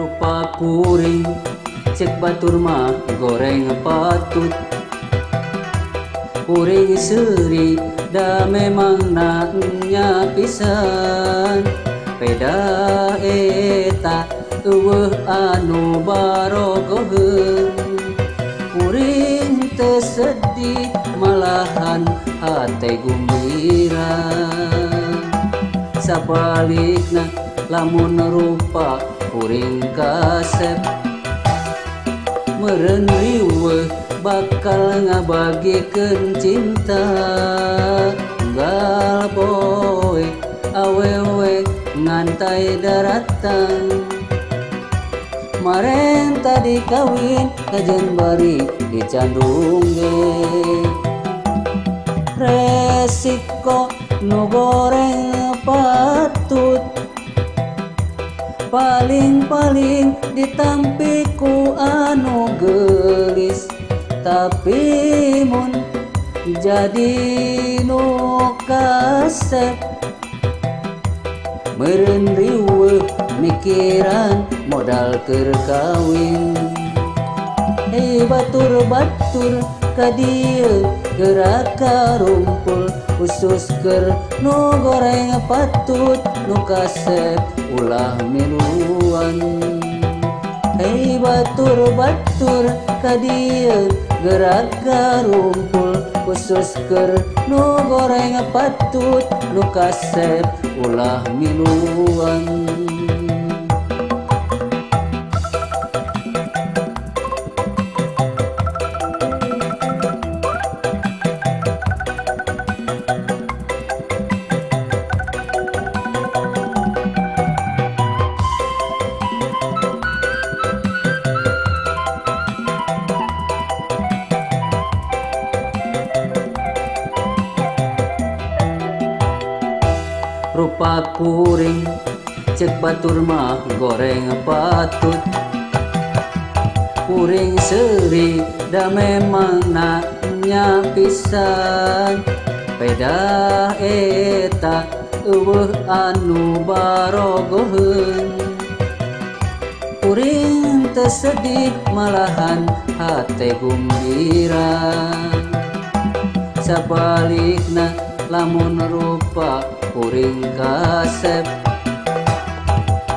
Rupa kuring cek batur mah goreng patut. Kuring seri da memang nanya pisan. Peda eta eueuh anu barogoheun. Kuring teu sedih malahan hate gumbira. Sabalikna lamun rupa kuring kasep meureun riweuh bakal ngabagikeun cinta. Unggal poe awewe ngantai daratang. Maren tadi kawin kajen bari dicandung ge. Resiko nu goreng patut paling-paling ditampi ku anu gelis. Tapi mun jadi nu kasep meureun riweuh mikiran modal keur kawin. Hei batur-batur ka dieu gerak karumpul khusus keur nu goreng patut nu kasep ulah miluan. Hei batur-batur ka dieu gerak karumpul khusus keur nu goreng patut nu kasep ulah miluan. Rupa kuring cek batur mah goreng patut. Kuring seri da memang nanya pisan. Peda eta eueuh anu barogoheun. Kuring teu sedih malahan hate gumbira. Sabalikna lamun rupa kuring kasep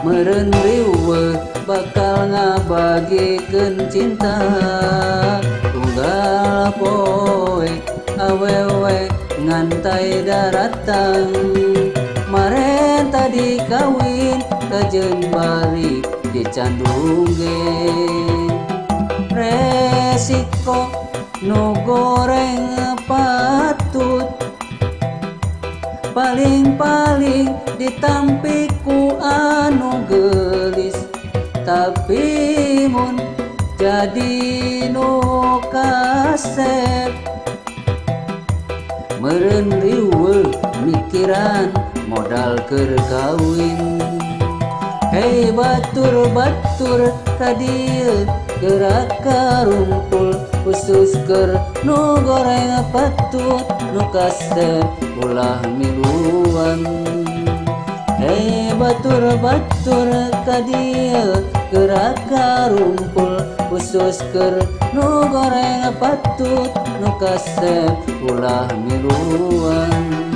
meureun riweuh bakal ngabagikeun cinta. Tunggal poe awewe ngantai daratang. Maren tadi kawin kajeun bari dicandung ge. Resiko nu goreng patut paling-paling ditampi ku anu gelis. Tapi mun jadi nu kasep meureun riweuh mikiran modal keur kawin. Hei batur-batur ka dieu gerak karumpul khusus keur nu goreng patut nu kasep ulah miluan. Hei batur-batur ka dieu gerak karumpul khusus keur nu goreng patut nu kasep ulah miluan.